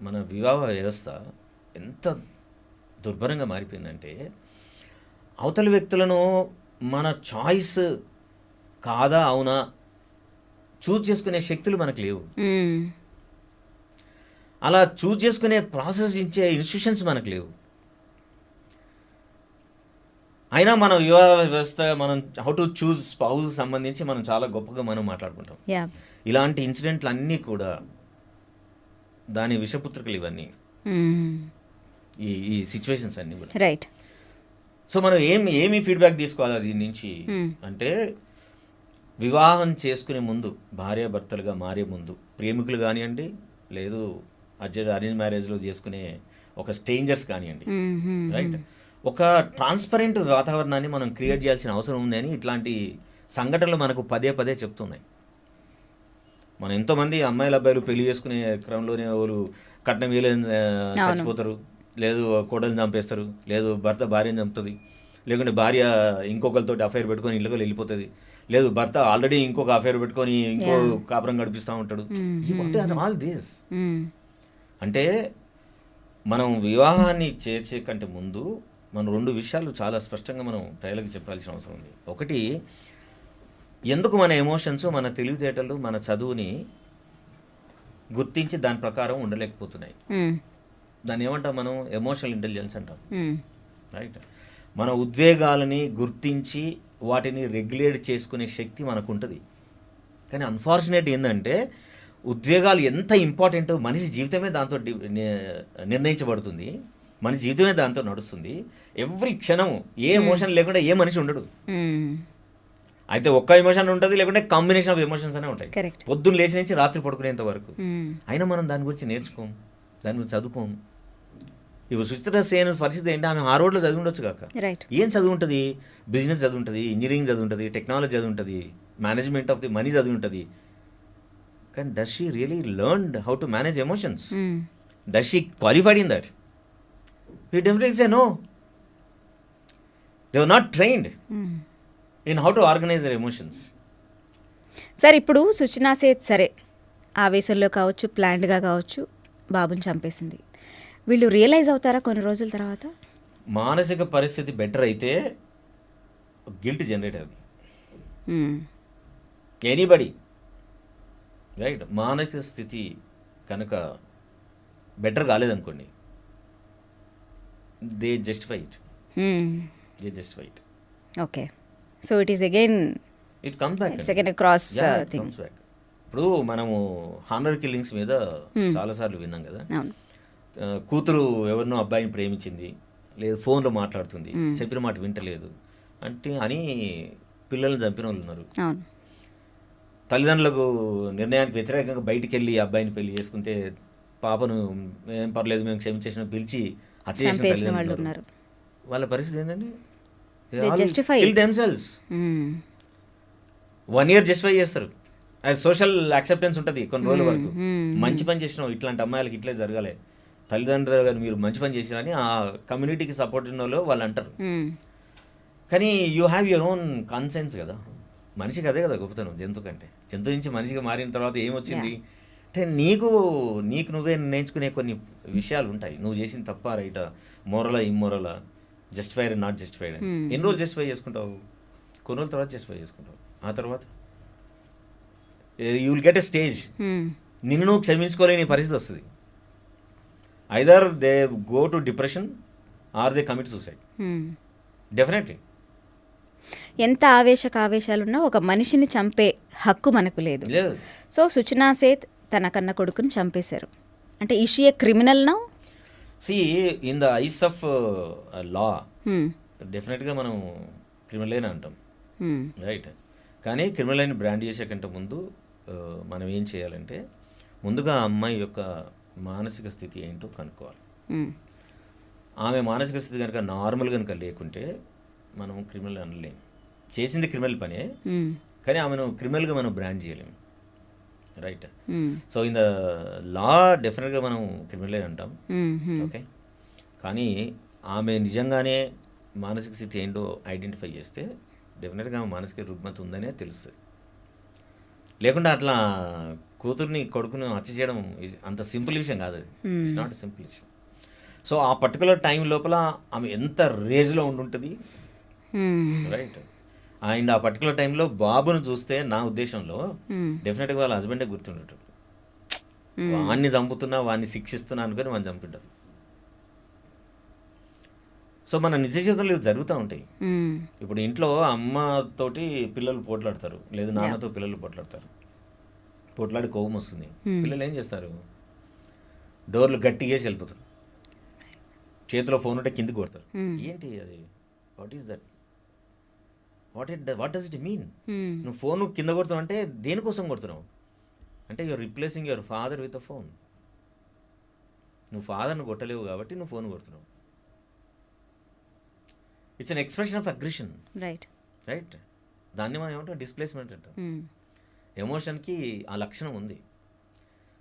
మన వివాహ వ్యవస్థ ఎంత దుర్భరంగా మారిపోయిందంటే, అవతల వ్యక్తులను మన చాయిస్ కాదా అవునా చూజ్ చేసుకునే శక్తులు మనకు లేవు. అలా చూజ్ చేసుకునే ప్రాసెస్ ఇచ్చే ఇన్స్టిట్యూషన్స్ మనకు లేవు. అయినా మన వివాహ వ్యవస్థ మనం హౌ టు చూస్ స్పౌస్ సంబంధించి మనం చాలా గొప్పగా మనం మాట్లాడుకుంటాం. యా. ఇలాంటి ఇన్సిడెంట్లు అన్నీ కూడా దాని విషపుత్రికలు ఇవన్నీ, ఈ సిచ్యువేషన్స్ అన్నీ కూడా. రైట్. సో మనం ఏమి ఫీడ్బ్యాక్ తీసుకోవాలి దీని నుంచి అంటే, వివాహం చేసుకునే ముందు, భార్యాభర్తలుగా మారే ముందు, ప్రేమికులు కానివ్వండి, లేదు అరేంజ్ మ్యారేజ్లో చేసుకునే ఒక స్ట్రేంజర్స్ కానివ్వండి, రైట్, ఒక ట్రాన్స్పరెంట్ వాతావరణాన్ని మనం క్రియేట్ చేయాల్సిన అవసరం ఉంది అని ఇట్లాంటి సంఘటనలు మనకు పదే పదే చెప్తున్నాయి. మనం ఎంతోమంది అమ్మాయిల అబ్బాయిలు పెళ్లి చేసుకునే క్రమంలోనే వాళ్ళు కట్నం వేయలేని చచ్చిపోతారు, లేదు కోడలు చంపేస్తారు, లేదు భర్త భార్యను చంపుతుంది, లేకుంటే భార్య ఇంకొకరితో అఫైర్ పెట్టుకొని ఇళ్ళకి వెళ్ళిపోతుంది, లేదు భర్త ఆల్రెడీ ఇంకొక అఫైర్ పెట్టుకొని ఇంకో కాపురం గడిపిస్తూ ఉంటాడు. ఆల్ దిస్ అంటే మనం వివాహాన్ని చేర్చే కంటే ముందు మనం 2 విషయాలు చాలా స్పష్టంగా మనం ప్రజలకు చెప్పాల్సిన అవసరం ఉంది. ఒకటి, ఎందుకు మన ఎమోషన్స్, మన తెలివితేటలు, మన చదువుని గుర్తించి దాని ప్రకారం ఉండలేకపోతున్నాయి. దాన్ని ఏమంటాం మనం? ఎమోషనల్ ఇంటెలిజెన్స్ అంటాం, రైట్. మన ఉద్వేగాలని గుర్తించి వాటిని రెగ్యులేట్ చేసుకునే శక్తి మనకు ఉంటుంది. కానీ అన్ఫార్చునేట్ ఏంటంటే, ఉద్వేగాలు ఎంత ఇంపార్టెంట్, మనిషి జీవితమే దాంతో నిర్ణయించబడుతుంది, మన జీవితమే దాంతో నడుస్తుంది. ఎవ్రీ క్షణం ఏ ఎమోషన్ లేకుండా ఏ మనిషి ఉండడు. అయితే ఒక్క ఎమోషన్ ఉంటుంది, లేకుంటే కాంబినేషన్ ఆఫ్ ఎమోషన్స్ అనే ఉంటాయి, పొద్దున్న లేచి నుంచి రాత్రి పడుకునేంత వరకు. అయినా మనం దాని గురించి నేర్చుకోం, దాని గురించి చదువుకోం. ఇప్పుడు సుచిత్ర సేన్ పరిస్థితి ఏంటి? ఆమె హార్వర్డ్లో చదివి ఉండొచ్చు కాక, ఏం చదువు ఉంటుంది? బిజినెస్ చదువు ఉంటుంది, ఇంజనీరింగ్ చదువు ఉంటుంది, టెక్నాలజీ చదువు ఉంటుంది, మేనేజ్మెంట్ ఆఫ్ ది మనీ చదివి ఉంటుంది. కానీ does she really learned how to manage emotions? Does she qualified in that? We definitely say no. They were not trained in how to organize their emotions. Sir, ఇప్పుడు సుచనా సేత్ సరే ఆవేశంలో కావచ్చు, ప్లాన్డ్గా కావచ్చు, బాబుని చంపేసింది. వీళ్ళు రియలైజ్ అవుతారా కొన్ని రోజుల తర్వాత? మానసిక పరిస్థితి బెటర్ అయితే గిల్ట్ జనరేట్ అవుతుంది. Anybody, right. మానసిక స్థితి కనుక better కాలేదనుకోండి, they justify it. They justify it. Okay. So it is again, it comes back. It's again a cross thing. Comes back. ఇప్పుడు మనము హానర్ కిల్లింగ్స్ మీద చాలాసార్లు విన్నాం కదా. కూతురు ఎవరినో అబ్బాయిని ప్రేమించింది, లేదు ఫోన్లో మాట్లాడుతుంది, చెప్పిన మాట వింటలేదు అంటే అని పిల్లల్ని చంపిన వాళ్ళు ఉన్నారు. తల్లిదండ్రులకు నిర్ణయానికి వ్యతిరేకంగా బయటికి వెళ్ళి అబ్బాయిని పెళ్లి చేసుకుంటే పాపను ఏం పర్లేదు మేము క్షమించేసిన పిలిచి వాళ్ళు ఉన్నారు. వాళ్ళ పరిస్థితి ఏంటండి? themselves 1 year జస్టిఫై చేస్తారు. అది సోషల్ యాక్సెప్టెన్స్ ఉంటుంది కొన్ని రోజుల వరకు. మంచి పని చేసినాం, ఇట్లాంటి అమ్మాయిలకి ఇట్లే జరగాలి, తల్లిదండ్రులు గారు మీరు మంచి పని చేసినారని ఆ కమ్యూనిటీకి సపోర్ట్ ఉన్న వాళ్ళు వాళ్ళు అంటారు. కానీ యూ హ్యావ్ యువర్ ఓన్ కాన్సెన్స్ కదా. మనిషికి అదే కదా గొప్పతనం జంతువు కంటే. జంతువు నుంచి మనిషిగా మారిన తర్వాత ఏమొచ్చింది అంటే, నీకు నువ్వే నిర్ణయించుకునే కొన్ని విషయాలు ఉంటాయి. నువ్వు చేసిన తప్ప రైటా, మోరలా ఇమ్మోరలా, జస్టిఫైడ్ నాట్ జస్టిఫైడ్. ఎన్ని రోజులు జస్టిఫై చేసుకుంటావు? కొన్ని రోజుల తర్వాత జస్టిఫై చేసుకుంటావు. ఆ తర్వాత you will get a stage, నిన్ను నువ్వు క్షమించుకోలేని పరిస్థితి వస్తుంది. Either they go to depression are they commit suicide. Definitely. ఎంత ఆవేశాలున్నా ఒక మనిషిని చంపే హక్కు మనకు లేదు. సో సుచనా సేత్ తన కన్న కొడుకుని చంపేశారు అంటే is she a criminal now? See in the eyes of law డెఫినెట్గా మనం క్రిమినల్ అంటాం, రైట్. కానీ క్రిమినల్ అని బ్రాండ్ చేసే కంటే ముందు మనం ఏం చేయాలంటే, ముందుగా ఆ అమ్మాయి యొక్క మానసిక స్థితి ఏంటో కనుక్కోవాలి. ఆమె మానసిక స్థితి కనుక నార్మల్ కనుక లేకుంటే మనం క్రిమినల్ అనలేము. చేసింది క్రిమినల్ పనే, కానీ ఆమెను క్రిమినల్గా మనం బ్రాండ్ చేయలేము, right. So in the law డెఫినెట్గా మనం క్రిమినల్ అంటాం, ఓకే. కానీ ఆమె నిజంగానే మానసిక స్థితి ఏంటో ఐడెంటిఫై చేస్తే డెఫినెట్గా ఆమె మానసిక రుగ్మత ఉందనే తెలుస్తుంది. లేకుండా అట్లా కూతుర్ని కొడుకుని హత్య చేయడం అంత సింపుల్ విషయం కాదు, అది ఇట్స్ నాట్ సింపుల్ విషయం. సో ఆ పర్టికులర్ టైం లోపల ఆమె ఎంత రేజ్లో ఉండుంటుంది, రైట్. అండ్ ఆ పర్టికులర్ టైంలో బాబును చూస్తే నా ఉద్దేశంలో డెఫినెట్గా వాళ్ళ హస్బెండే గుర్తుండేటప్పుడు, వాడిని చంపుతున్నా వాడిని శిక్షిస్తున్నా అనుకొని వాడిని చంపింటారు. సో మన నిజ జీవితంలో ఇది జరుగుతూ ఉంటాయి. మ్మ్. ఇప్పుడు ఇంట్లో అమ్మతోటి పిల్లలు పోట్లాడతారు, లేదు నాన్నతో పిల్లలు పోట్లాడతారు. పోట్లాడి కోపం వస్తుంది, పిల్లలు ఏం చేస్తారు, డోర్లు గట్టిగేసి వెళ్ళిపోతారు, చేతిలో ఫోన్ ఉంటే కిందికి కొడతారు. ఏంటి అది, what is that, what does it mean? Hmm. నువ్వు ఫోన్ కింద కొడుతున్నావు అంటే దేనికోసం కొడుతున్నావు అంటే you're replacing your father with a phone. నువ్వు ఫాదర్ను కొట్టలేవు కాబట్టి నువ్వు ఫోన్ కొడుతున్నావు. It's an expression of aggression, right. Right? దాన్ని మనం ఏమంటాం, డిస్ప్లేస్మెంట్ అంటాం. మ్మ్. ఎమోషన్కి ఆ లక్షణం ఉంది.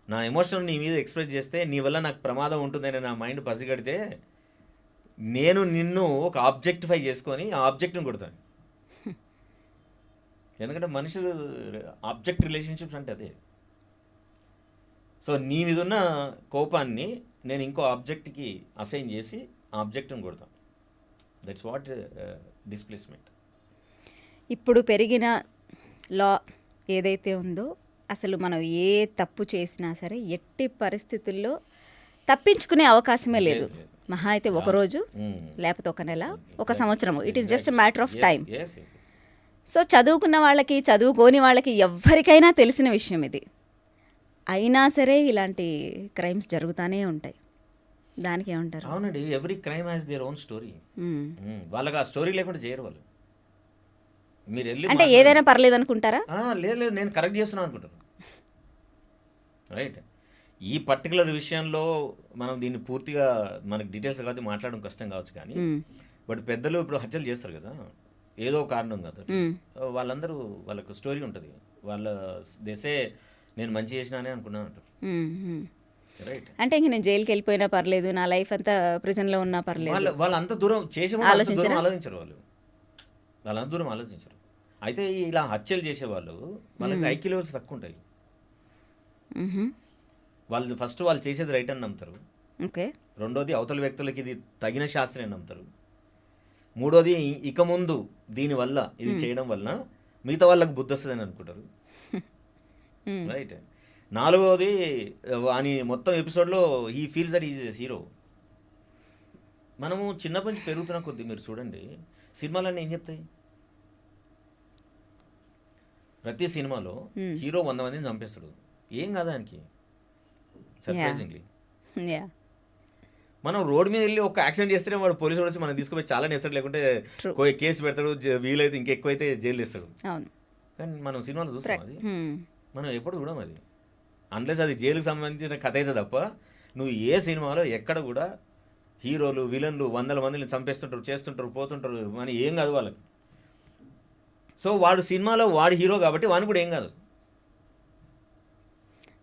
నా ఎమోషన్ నీ మీద ఎక్స్ప్రెస్ చేస్తే నీ వల్ల నాకు ప్రమాదం ఉంటుందని నా మైండ్ పసిగడితే నేను నిన్ను ఒక ఆబ్జెక్టిఫై చేసుకొని ఆ ఆబ్జెక్ట్ని కొడతాను. ఎందుకంటే మనుషులు ఆబ్జెక్ట్ రిలేషన్షిప్స్ అంటే అదే. సో నీ మీద ఉన్న కోపాన్ని నేను ఇంకో ఆబ్జెక్ట్కి అసైన్ చేసి ఆ ఆబ్జెక్ట్ని కొడతాను. That's what displacement. ఇప్పుడు పెరిగిన లా ఏదైతే ఉందో అసలు మనం ఏ తప్పు చేసినా సరే ఎట్టి పరిస్థితుల్లో తప్పించుకునే అవకాశమే లేదు. మహా అయితే ఒక రోజు, లేకపోతే ఒక నెల, ఒక సంవత్సరం. It is just matter of time. So చదువుకున్న వాళ్ళకి, చదువుకోని వాళ్ళకి ఎవ్వరికైనా తెలిసిన విషయం ఇది. అయినా సరే ఇలాంటి క్రైమ్స్ జరుగుతూనే ఉంటాయి. దానికి ఏమంటారు? అవునండి, every crime has their own story. వాళ్ళకి ఆ స్టోరీ లేకుండా చేయరు వాళ్ళు. మీరు వెళ్ళి అంటే ఏదైనా పర్లేదు అనుకుంటారా? లేదు లేదు, నేను కరెక్ట్ చేస్తున్నాను అనుకుంటారు. రైట్. ఈ పర్టికులర్ విషయంలో మనం దీన్ని పూర్తిగా మనకి డీటెయిల్స్ కాబట్టి మాట్లాడడం కష్టం కావచ్చు, కానీ బట్ పెద్దలు ఇప్పుడు హత్యలు చేస్తారు కదా, ఏదో కారణం కాదు. వాళ్ళందరూ వాళ్ళకు స్టోరీ ఉంటుంది. వాళ్ళ దేశే నేను మంచి చేసినానే అనుకున్నాను అంటారు. రైట్. అంటే ఇంక నేను జైలుకి వెళ్ళిపోయినా పర్లేదు, నా లైఫ్ అంతా ప్రిజన్లో ఉన్నా పర్లేదు. వాళ్ళు అంత దూరం చేసే ఆలోచించరు. వాళ్ళంత దూరం ఆలోచించరు. అయితే ఇలా హత్యలు చేసేవాళ్ళు వాళ్ళకి ఐక్యూ లెవెల్స్ తక్కువ ఉంటాయి. వాళ్ళు ఫస్ట్ వాళ్ళు చేసేది రైట్ అని నమ్ముతారు. ఓకే. రెండోది అవతల వ్యక్తులకి ఇది తగిన శాస్త్రం అని నమ్ముతారు. మూడోది ఇక ముందు దీనివల్ల ఇది చేయడం వల్ల మిగతా వాళ్ళకి బుద్ధి వస్తుందని అనుకుంటారు. రైట్. నాలుగోది అని మొత్తం ఎపిసోడ్లో he feels that is hero. మనము చిన్నప్పటి నుంచి పెరుగుతున్న కొద్దీ మీరు చూడండి, సినిమాలన్నీ ఏం చెప్తాయి, ప్రతి సినిమాలో హీరో 100 మందిని చంపేస్తాడు, ఏం కాదా ఆయనకి, సర్ప్రైజింగ్లీ. మనం రోడ్ మీద వెళ్ళి ఒక యాక్సిడెంట్ చేస్తేనే వాడు పోలీసు వచ్చి మనం తీసుకుపోయి చాలా నేస్తాడు, లేకుంటే కేసు పెడతాడు, వీలైతే ఇంకెక్కువైతే జైలు వేస్తాడు. కానీ మనం సినిమాలో చూస్తాం అది, మనం ఎప్పుడు చూడం అది, అన్లెస్ అది జైలుకి సంబంధించిన కథ అయితే తప్ప. నువ్వు ఏ సినిమాలో ఎక్కడ కూడా హీరోలు విలన్లు 100 మందిని చంపేస్తుంటారు, చేస్తుంటారు, పోతుంటారు, అని ఏం కాదు వాళ్ళకి. సో వాడు సినిమాలో వాడు హీరో కాబట్టి వాడిని కూడా ఏం కాదు.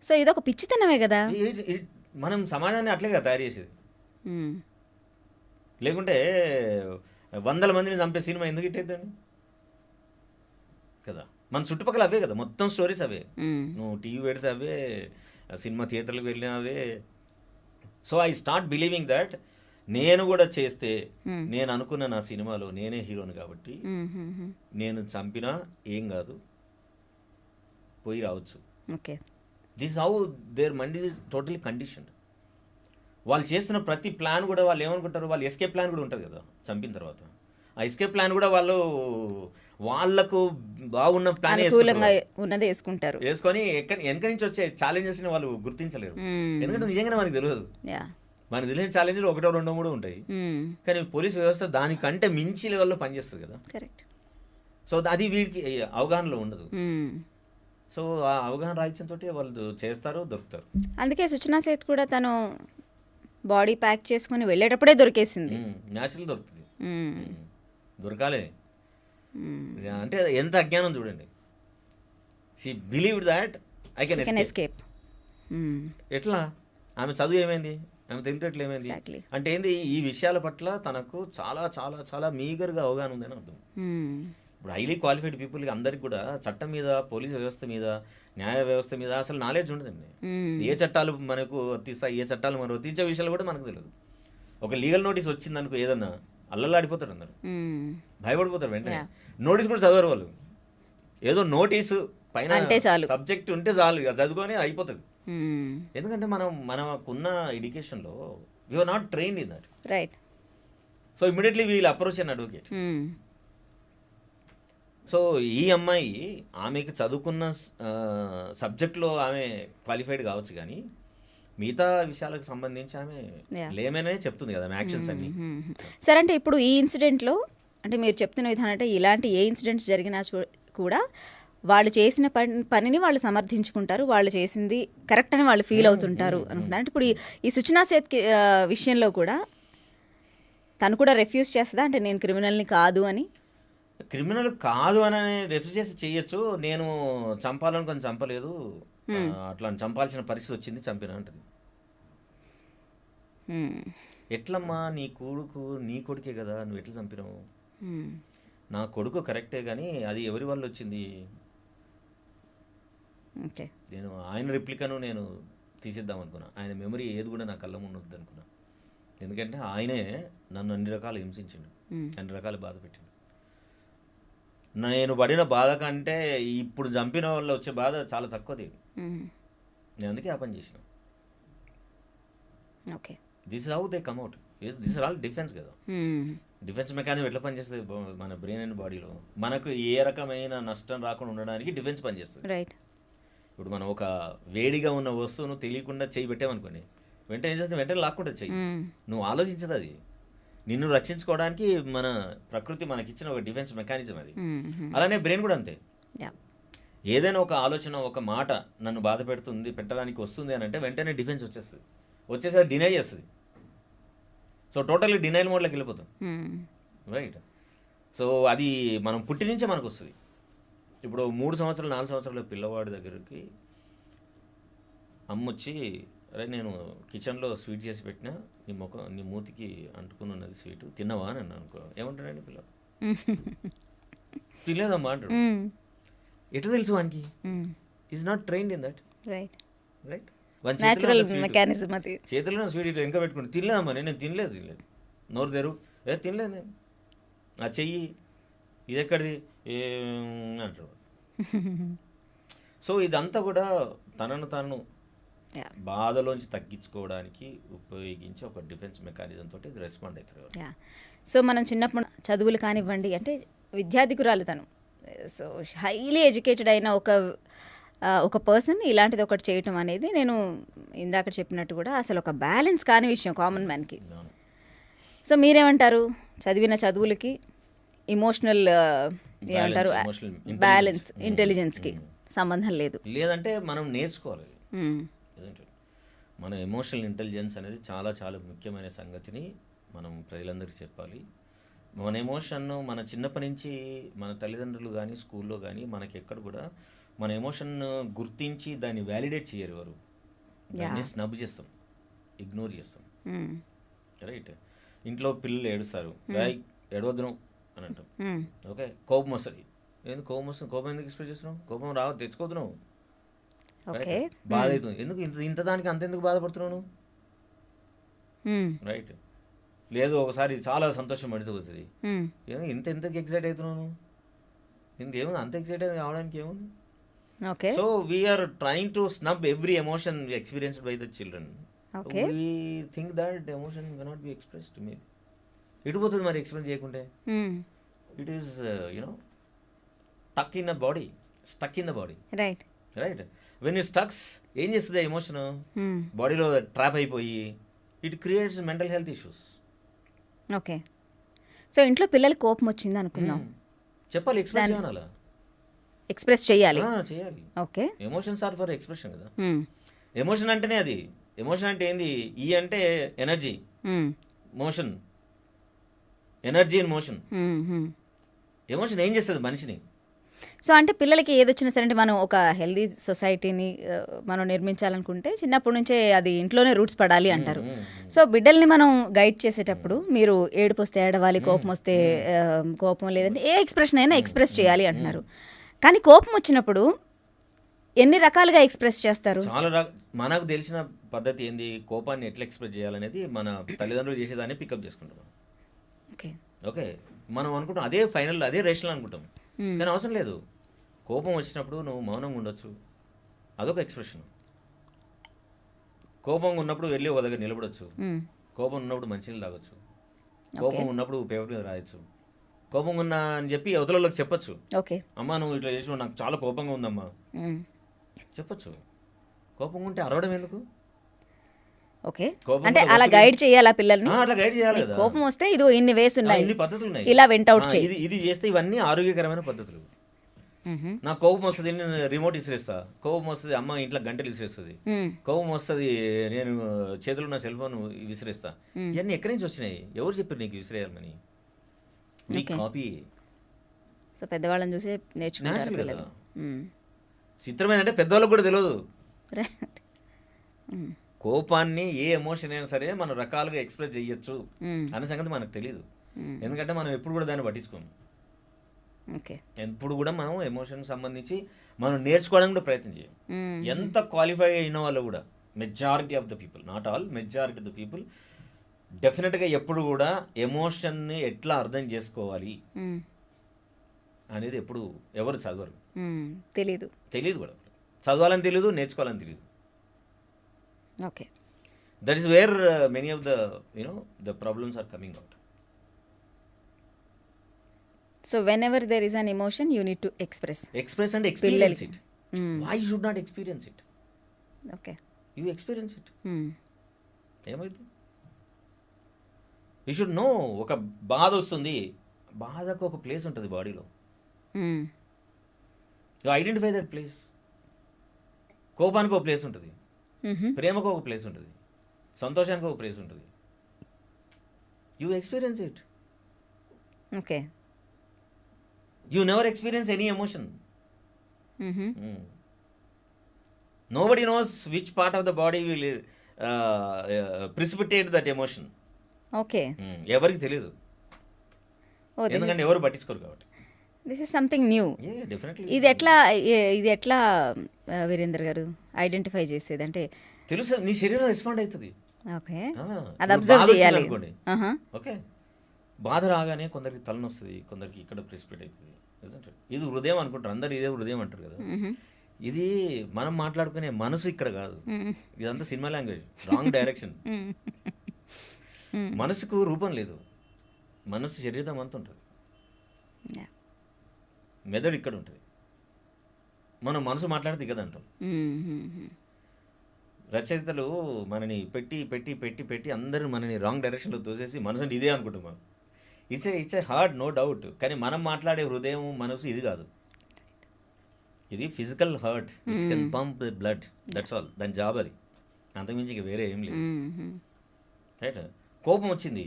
సో ఇదొక పిచ్చితనమే కదా. మనం సమాజాన్ని అట్లేగా తయారు చేసేది. లేకుంటే 100 మందిని చంపే సినిమా ఎందుకు హిట్ అవుతుంది కదా. మన చుట్టుపక్కల అవే కదా, మొత్తం స్టోరీస్ అవే. నువ్వు టీవీ పెడితే అవే, సినిమా థియేటర్లకు వెళ్ళిన అవే. So I start believing that నేను కూడా చేస్తే, నేను అనుకున్న నా సినిమాలో నేనే హీరోని కాబట్టి నేను చంపినా ఏం కాదు, పోయి రావచ్చు. Okay. This how their mind is totally conditioned. వాళ్ళు చేస్తున్న ప్రతి ప్లాన్ కూడా వాళ్ళు ఏమనుకుంటారు, వాళ్ళు ఎస్కేప్ ప్లాన్ కూడా ఉంటుంది కదా చంపిన తర్వాత. ఆ ఎస్కేప్ ప్లాన్ కూడా వాళ్ళకు బాగున్న ప్లాన్ వేసుకుంటారు, వేసుకొని వెనక నుంచి వచ్చే ఛాలెంజెస్ని వాళ్ళు గుర్తించలేరు. ఎందుకంటే నిజంగానే మనకి తెలియదు, మనకు తెలియని ఛాలెంజ్లు 1, 2, 3 ఉంటాయి. కానీ పోలీస్ వ్యవస్థ దానికంటే మించి లెవెల్లో పనిచేస్తుంది కదా. కరెక్ట్. సో అది వీడికి అవగాహనలో ఉండదు. సో ఆ అవగాహన రాహిత్యంతో వాళ్ళు చేస్తారు, దొరుకుతారు. అందుకే సుచనా సేత్ కూడా తను బాడీ ప్యాక్ చేసుకుని వెళ్ళేటప్పుడే దొరికేసింది. న్యాచురల్ దొరుకుతుంది, దొరకాలి. అంటే ఎంత అజ్ఞానం చూడండి. She believed that I can escape. ఎట్లా? ఆమె చదువు ఏమైంది, ఆమె తెలివితేటలు ఏమైంది అంటే ఏంది, ఈ విషయాల పట్ల తనకు చాలా చాలా చాలా మీగర్గా అవగాహన ఉందని అర్థం. ఇప్పుడు హైలీ క్వాలిఫైడ్ పీపుల్కి అందరికి కూడా చట్టం మీద, పోలీస్ వ్యవస్థ మీద, న్యాయ వ్యవస్థ మీద అసలు నాలెడ్జ్ ఉండదండి. ఏ చట్టాలు మనకు వర్తిస్తాయి, ఏ చట్టాలు మనం వర్తించే విషయాలు కూడా మనకు తెలియదు. ఒక లీగల్ నోటీస్ వచ్చిందనుకో ఏదన్నా అల్లల్లాడిపోతారు అందరు, భయపడిపోతారు వెంటనే. నోటీస్ కూడా చదవరు వాళ్ళు, ఏదో నోటీసు పైన సబ్జెక్ట్ ఉంటే చాలు, ఇక చదువుకొని అయిపోతుంది. ఎందుకంటే మనకున్న ఎడ్యుకేషన్లో we are not trained in that. Right. So immediately we'll approach an advocate. So ఈ అమ్మాయి ఆమెకి చదువుకున్న సబ్జెక్ట్లో ఆమె క్వాలిఫైడ్ కావచ్చు, కానీ మిగతా విషయాలకు సంబంధించి ఆమె లేమనే చెప్తుంది కదా, ఆమె యాక్షన్స్ అన్ని. సరే, అంటే ఇప్పుడు ఈ ఇన్సిడెంట్లో అంటే మీరు చెప్తున్న విధానం అంటే ఇలాంటి ఏ ఇన్సిడెంట్స్ జరిగినా కూడా వాళ్ళు చేసిన పనిని వాళ్ళు సమర్థించుకుంటారు, వాళ్ళు చేసింది కరెక్ట్ అని వాళ్ళు ఫీల్ అవుతుంటారు అనుకుంటున్నారు. అంటే ఇప్పుడు ఈ సుచనా సేత్ విషయంలో కూడా తను కూడా రెఫ్యూజ్ చేస్తుందా, అంటే నేను క్రిమినల్ని కాదు అని? క్రిమినల్ కాదు అని రెఫ్యూజ్ చేసి చేయొచ్చు. నేను చంపాలనుకొని చంపలేదు, అట్లా చంపాల్సిన పరిస్థితి వచ్చింది, చంపిన అంటది. ఎట్లమ్మా, నీ కొడుకే కదా, నువ్వు ఎట్లా చంపినావు? నా కొడుకు కరెక్టే, కానీ అది ఎవరి వల్ల వచ్చింది? నేను ఆయన రిప్లికను నేను తీసేద్దాం అనుకున్నా, ఆయన మెమరీ ఏది కూడా నా కళ్ళ ముందు వద్దు అనుకున్నా. ఎందుకంటే ఆయనే నన్ను అన్ని రకాలు హింసించిండు, అన్ని రకాలు బాధ పెట్టిండు. నేను పడిన బాధ కంటే ఇప్పుడు చంపిన వల్ల వచ్చే బాధ చాలా తక్కువది. నేను అందుకే ఆ పని చేసిన. Okay, this is how they కమ్అట్. This is all defence కదా. డిఫెన్స్ మెకానిజం ఎట్లా పనిచేస్తుంది మన బ్రెయిన్ అండ్ బాడీలో? మనకు ఏ రకమైన నష్టం రాకుండా ఉండడానికి డిఫెన్స్ పనిచేస్తుంది. రైట్. ఇప్పుడు మనం ఒక వేడిగా ఉన్న వస్తువును తెలియకుండా చేయి పెట్టామనుకోండి, వెంటనే ఏం చేస్తుంది, వెంటనే లాక్కుంటే చెయ్యి. నువ్వు ఆలోచించదు, అది నిన్ను రక్షించుకోవడానికి మన ప్రకృతి మనకిచ్చిన ఒక డిఫెన్స్ మెకానిజం అది. అలానే బ్రెయిన్ కూడా అంతే. ఏదైనా ఒక ఆలోచన, ఒక మాట నన్ను బాధ పెట్టడానికి వస్తుంది అని అంటే వెంటనే డిఫెన్స్ వచ్చేసి డినై చేస్తుంది. సో టోటల్లీ డినైల్ మోడ్లోకి వెళ్ళిపోతాం. రైట్. సో అది మనం పుట్టి నుంచే మనకు వస్తుంది. ఇప్పుడు 3 సంవత్సరాలు 4 సంవత్సరాల పిల్లవాడి దగ్గరికి అమ్మ వచ్చి, అరే నేను కిచెన్లో స్వీట్ చేసి పెట్టినా, నీ మూతికి అంటుకుని ఉన్నది స్వీట్, తిన్నావా అని అన్నా అనుకో, ఏమంటాడండి పిల్లలు? తినలేదమ్మా అంటాడు. ఎట్లా తెలుసు వానికి? Is not trained in that. Right. చేతిలో స్వీట్ ఇట్లా ఇంకా పెట్టుకుంటే, తినలేదమ్మా, నేను తినలేదు. నోరు తెరు, తినలేదు నేను, ఆ చెయ్యి ఇది ఎక్కడిది అంటాడు. సో ఇదంతా కూడా తనను తాను బాధలోంచి తగ్గించుకోవడానికి ఉపయోగించి ఒక డిఫెన్స్ మెకానిజం తోటి ఇది రెస్పాండ్ అవుతారు. సో మనం చిన్నప్పుడు చదువులు కానివ్వండి, అంటే విద్యార్థికురాలు తను, సో హైలీ ఎడ్యుకేటెడ్ అయిన ఒక పర్సన్ ఇలాంటిది ఒకటి చేయటం అనేది, నేను ఇందాక చెప్పినట్టు కూడా అసలు ఒక బ్యాలెన్స్ కాని విషయం కామన్ మ్యాన్కి. సో మీరేమంటారు? చదివిన చదువులకి ఎమోషనల్ ఏమంటారు, బ్యాలెన్స్, ఇంటెలిజెన్స్కి సంబంధం లేదంటే మనం నేర్చుకోవాలి. మన ఎమోషనల్ ఇంటెలిజెన్స్ అనేది చాలా చాలా ముఖ్యమైన సంగతిని మనం ప్రజలందరికీ చెప్పాలి. మన ఎమోషన్ను మన చిన్నప్పటి నుంచి మన తల్లిదండ్రులు కానీ స్కూల్లో కానీ మనకి ఎక్కడ కూడా మన ఎమోషన్ గుర్తించి దాన్ని వ్యాలిడేట్ చేయరు ఎవరు. దాన్ని స్నబ్ చేస్తాం, ఇగ్నోర్ చేస్తాం. రైట్. ఇంట్లో పిల్లలు ఏడుస్తారు, ఏడవద్దు అని అంటాం. ఓకే, కోపం వస్తుంది, ఏంది కోపం వస్తుంది, కోపం ఎందుకు ఎక్స్ప్రెస్ చేస్తున్నావు, కోపం తెచ్చుకోవద్దు నువ్వు. బాధ అవుతుంది, ఎందుకు ఇంత దానికి అంతెందుకు బాధపడుతున్నావు? రైట్. లేదు ఒకసారి చాలా సంతోషం పడిపోతుంది, ఇంతకి ఎక్సైట్ అవుతున్నావు, ఇంకేముంది అంత ఎక్సైట్ అవడానికి ఏముంది? So we're trying to snub every emotion experienced by the children. We think that emotion cannot be expressed. మీరు ఇటుపోతుంది మరి ఎక్స్ప్రెస్ చేయకుంటే. It is stuck in the body. Right. When it stucks ఏం చేస్తుంది ఎమోషన్, బాడీలో ట్రాప్ అయిపోయి it creates mental health issues. Okay. So ఇంట్లో పిల్లలకి కోపం వచ్చింది అనుకుందాం, చెప్పాలి, ఎక్స్ప్రెస్ చేయాలి. Okay. Emotions are for expression కదా. ఎమోషన్ అంటేనే అది. ఎమోషన్ అంటే ఏంది? ఈ అంటే energy, motion, energy in motion. Emotion ఏం చేస్తుంది మనిషిని? సో అంటే పిల్లలకి ఏదొచ్చినా సరే, అంటే మనం ఒక హెల్దీ సొసైటీని మనం నిర్మించాలనుకుంటే చిన్నప్పటి నుంచే అది ఇంట్లోనే రూట్స్ పడాలి అంటారు. సో బిడ్డల్ని మనం గైడ్ చేసేటప్పుడు మీరు ఏడుపు వస్తే ఏడవాలి, కోపం వస్తే కోపం, లేదంటే ఏ ఎక్స్ప్రెషన్ అయినా ఎక్స్ప్రెస్ చేయాలి అంటున్నారు. కానీ కోపం వచ్చినప్పుడు ఎన్ని రకాలుగా ఎక్స్ప్రెస్ చేస్తారు? చాలా మనకు తెలిసిన పద్ధతి ఏంది, కోపాన్ని ఎట్లా ఎక్స్ప్రెస్ చేయాలనేది మన తల్లిదండ్రులు చేసేదాన్ని పికప్ చేసుకుంటాం. ఓకే, మనం అనుకుంటాం అదే ఫైనల్, అదే రేషనల్ అనుకుంటాం, కానీ అవసరం లేదు. కోపం వచ్చినప్పుడు నువ్వు మౌనంగా ఉండొచ్చు, అదొక ఎక్స్ప్రెషన్. కోపంగా ఉన్నప్పుడు వెళ్ళి ఒక దగ్గర నిలబడొచ్చు, కోపం ఉన్నప్పుడు మంచినీళ్ళు తాగొచ్చు, కోపం ఉన్నప్పుడు పేపర్ మీద రాయొచ్చు. కోపం ఉన్నా అని చెప్పి అవతలలోకి చెప్పొచ్చు. ఓకే. అమ్మా నువ్వు ఇట్లా చేసినావు, నాకు చాలా కోపంగా ఉందమ్మా చెప్పొచ్చు. కోపం ఉంటే అరవడం ఎందుకు? ఓకే. కోపం అంటే కూడా అలా వస్తుంది. గైడ్ చేయాలా పిల్లల్ని? అట్లా గైడ్ చేయాలి కదా. కోపం వస్తే ఇదో ఇన్ని వేస్ ఉన్నాయి, ఇన్ని పద్ధతులు ఉన్నాయి, ఇలా వెంట అవుట్ చేయి. ఇది చేస్తే ఇవన్నీ ఆరోగ్యకరమైన పద్ధతులు. నాకు కోపం వస్తుంది, నేను రిమోట్ ఇసిరేస్తా. కోపం వస్తుంది, అమ్మ ఇంట్లో గంటలు ఇసిరేస్తుంది. కోపం వస్తుంది, నేను చేతిలో ఉన్న సెల్ ఫోన్ విసిరేస్తా. ఇవన్నీ ఎక్కడి నుంచి వచ్చినాయి? ఎవరు చెప్పారు నీకు విసిరేయాలని? నీ కాపీ. సో పెద్దవాళ్ళని చూసే నేర్చుకుంటారు న్యాచురల్ పిల్లలు. కదా. చిత్రం ఏంటంటే పెద్దవాళ్ళకి కూడా తెలియదు. రైట్. కోపాన్ని ఏ ఎమోషన్ అయినా సరే మనం రకాలుగా ఎక్స్ప్రెస్ చేయొచ్చు అనే సంగతి మనకు తెలియదు. ఎందుకంటే మనం ఎప్పుడు కూడా దాన్ని పట్టించుకోము. ఓకే. ఎప్పుడు కూడా మనం ఎమోషన్ సంబంధించి మనం నేర్చుకోవడానికి కూడా ప్రయత్నం చేయం. ఎంత క్వాలిఫై అయిన వాళ్ళు కూడా, majority of the people, not all, majority of the people డెఫినెట్గా ఎప్పుడు కూడా ఎమోషన్ని ఎట్లా అర్థం చేసుకోవాలి అనేది ఎప్పుడు ఎవరు చదవరు. తెలియదు కూడా. చదవాలని తెలియదు, నేర్చుకోవాలని తెలియదు. Okay. That is where many of the the problems are coming out. So whenever there is an emotion, you need to express and experience it. Why you should not experience it? Okay. You experience it. ఏమైంది? You should know. ఒక బాధ వస్తుంది, బాధకు ఒక ప్లేస్ ఉంటుంది బాడీలో. You identify that place. కోపానికి ఒక ప్లేస్ ఉంటుంది, ప్రేమకు ఒక ప్లేస్ ఉంటుంది, సంతోషానికి ఒక ప్లేస్ ఉంటుంది. You experience it. Okay. You never experience any emotion. Nobody knows which part of the body will precipitate that emotion. Okay. ఎవరికి తెలియదు, ఎందుకంటే ఎవరు పట్టించుకోరు కాబట్టి. This is something new. Definitely. ఇది ఎట్లా వీరేంద్ర గారు ఐడెంటిఫై చేసేది? అంటే తెలుసు, నీ శరీరం రెస్పాండ్ అవుతుంది. ఓకే. అది అబ్జర్వ్ చేయాలి అనుకోండి. ఓకే. బాధ రాగానే కొందరికి తలనొస్తుంది, కొందరికి ఇక్కడ ప్రెసిపిటేట్ అవుతుంది. ఇది హృదయం అనుకుంటారు అందరు, ఇదే హృదయం అంటారు కదా. ఇది మనం మాట్లాడుకునే మనసు ఇక్కడ కాదు, ఇదంతా సినిమా లాంగ్వేజ్, రాంగ్ డైరెక్షన్. మనసుకు రూపం లేదు, మనసు శరీరం అంతా ఉంటుంది, మెదడు ఇక్కడ ఉంటుంది. మనం మనసు మాట్లాడితే ఇక్కదంటాం. రచయితలు మనని పెట్టి పెట్టి పెట్టి పెట్టి అందరూ మనని రాంగ్ డైరెక్షన్లో తోసేసి మనసు అంటే ఇదే అనుకుంటాం మనం. It's a heart, no doubt. కానీ మనం మాట్లాడే హృదయం మనసు ఇది కాదు. ఇది physical heart which can pump blood, that's all. దాని జాబ్ అది, అంతకుమించి ఇక వేరే ఏం లేదు. రైట్. కోపం వచ్చింది,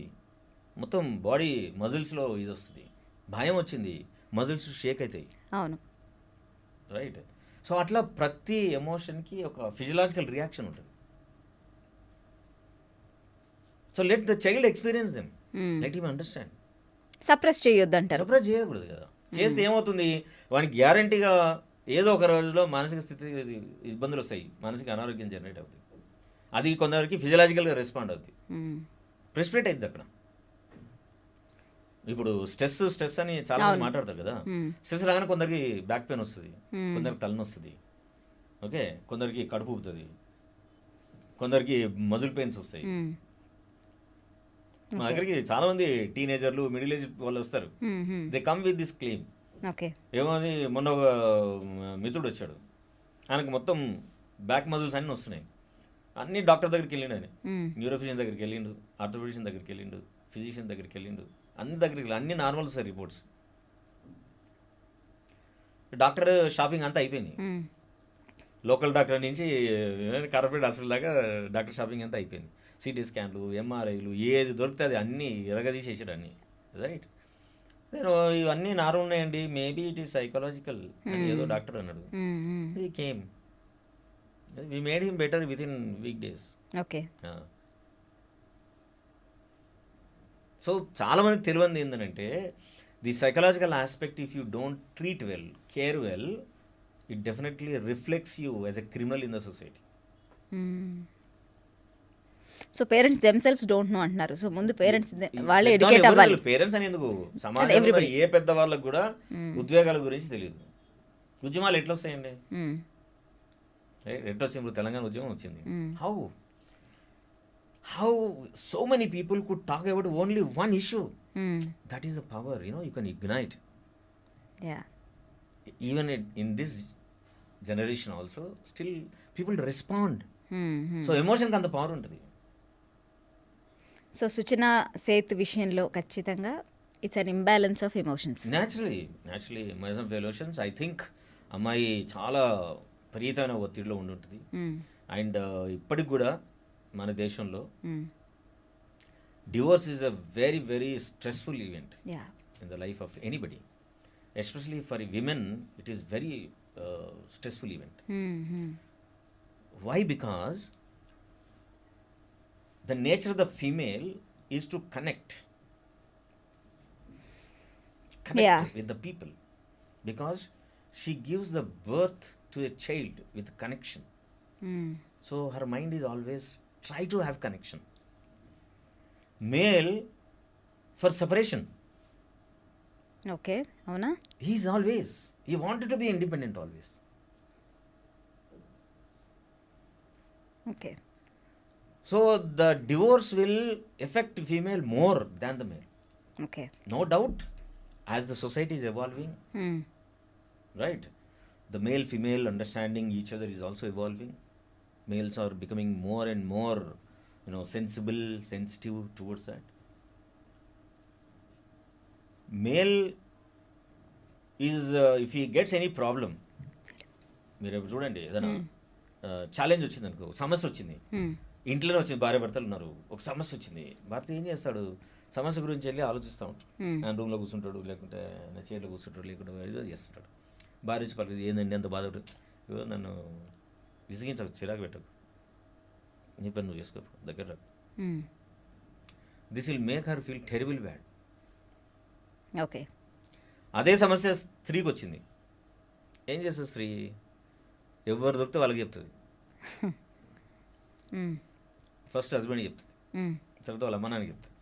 మొత్తం బాడీ మజిల్స్లో ఇది వస్తుంది. భయం వచ్చింది, మజిల్స్ షేక్ అవుతాయి. అవును. రైట్. సో అట్లా ప్రతి ఎమోషన్కి ఒక ఫిజియలాజికల్ రియాక్షన్ ఉంటుంది. So let the child experience them, let him understand. Suppress చేయొద్దు అంటారు. సప్రెస్ చేయకూడదు కదా. చేస్తే ఏమవుతుంది, వానికి గ్యారంటీగా ఏదో ఒక రోజులో మానసిక స్థితి ఇబ్బందులు వస్తాయి, మానసిక అనారోగ్యం జనరేట్ అవుతుంది. అది కొందరికి ఫిజియలాజికల్గా రెస్పాండ్ అవుతుంది, ప్రెసిపిటేట్ అవుతుంది అక్కడ. ఇప్పుడు స్ట్రెస్ అని చాలా మంది మాట్లాడతారు కదా. స్ట్రెస్ రాగానే కొందరికి బ్యాక్ పెయిన్ వస్తుంది, కొందరికి తలనొస్తుంది, ఓకే, కొందరికి కడుపు ఊపుతుంది, కొందరికి మజిల్ పెయిన్స్ వస్తాయి. మా దగ్గరికి చాలా మంది టీనేజర్లు, మిడిల్ ఏజ్ వాళ్ళు వస్తారు. They come with this claim. ఏమోది, మొన్న ఒక మిత్రుడు వచ్చాడు, ఆయనకు మొత్తం బ్యాక్ మజిల్స్ అన్నీ వస్తున్నాయి. అన్ని డాక్టర్ దగ్గరికి వెళ్ళిండు, ఆయన న్యూరోఫిజిషియన్ దగ్గరికి వెళ్ళిండు, ఆర్థోపెడిషియన్ దగ్గరికి వెళ్ళిండు, ఫిజిషియన్ దగ్గరికి వెళ్ళిండు, అన్ని దగ్గరికి వెళ్ళి అన్ని నార్మల్ వస్తాయి రిపోర్ట్స్. డాక్టర్ షాపింగ్ అంతా అయిపోయింది, లోకల్ డాక్టర్ నుంచి కార్పొరేట్ హాస్పిటల్ దాకా డాక్టర్ షాపింగ్ అంతా అయిపోయింది. సిటీ స్కాన్లు, ఎంఆర్ఐలు, ఏది దొరికితే అది అన్నీ ఎరగదీసేసాడు అన్నీ. రైట్. నేను ఇవన్నీ నార్మల్ ఉన్నాయండి, మేబీ ఇట్ ఈస్ సైకలాజికల్ అని ఏదో డాక్టర్ అన్నాడు. He came, we made him better within week days. Okay. So చాలా మందికి తెలియంది ఏంటంటే, the psychological aspect, if you don't treat well, care well, it definitely reflects you as a criminal in the society. So parents themselves don't know అంటున్నారు. సో ముందు పేరెంట్స్ వాళ్ళే ఎడ్యుకేట్ అవ్వాలి. పేరెంట్స్ అని ఎందుకు, సమాజంలో ఏ పెద్ద వాళ్ళకు కూడా ఉద్వేగాల గురించి తెలియదు. ఉద్యమాలు ఎట్లా వస్తాయండి? ఎట్లా వచ్చింది? ఇప్పుడు తెలంగాణ ఉద్యమం వచ్చింది. how so many people could talk about only one issue. Hmm. That is the power, you can ignite. Yeah. Even in this generation also, still people respond. So ఎమోషన్కి అంత పవర్ ఉంటుంది. సో సుచనా సేత్ విషయంలో ఖచ్చితంగా it's an imbalance of emotions. Naturally emotion of emotions. I think అమ్మాయి చాలా విపరీతమైన ఒత్తిడిలో ఉండి ఉంటుంది. అండ్ ఇప్పటికి కూడా మన దేశంలో divorce is a very very stressful event in the life of anybody, especially for women it is very stressful event. Why? Because the nature of the female is to connect with the people, because she gives the birth to a child with connection. So her mind is always try to have connection. Male for separation. Okay, avuna? He wanted to be independent always. Okay. So the divorce will affect female more than the male. Okay. No doubt, as the society is evolving, right? The male-female understanding each other is also evolving. Males are becoming more and more, sensible, sensitive towards that. Male is, if he gets any problem, మీరు చూడండి ఏదైనా ఛాలెంజ్ వచ్చింది అనుకో, సమస్య వచ్చింది, ఇంట్లోనే వచ్చింది, భార్య భర్తలు ఉన్నారు, ఒక సమస్య వచ్చింది, భర్త ఏం చేస్తాడు, సమస్య గురించి వెళ్ళి ఆలోచిస్తూ ఉంటాడు. ఆయన రూమ్లో కూర్చుంటాడు, లేకుంటే నా చైర్లో కూర్చుంటాడు, లేకుంటే ఏదో చేస్తుంటాడు. భార్య వచ్చి పలికి ఏందండి అంత బాధ, నన్ను విసిగించకు, చిరాకు పెట్టకు, నీ పని నువ్వు చేసుకో, దగ్గర రాకు. This will make her feel terrible bad. Okay. అదే సమస్య స్త్రీకి వచ్చింది, ఏం చేస్తుంది స్త్రీ, ఎవరు దొరికితే వాళ్ళకి చెప్తుంది. ఫస్ట్ హస్బెండ్కి చెప్తుంది, తర్వాత వాళ్ళ అమ్మ నాన్నకి చెప్తుంది,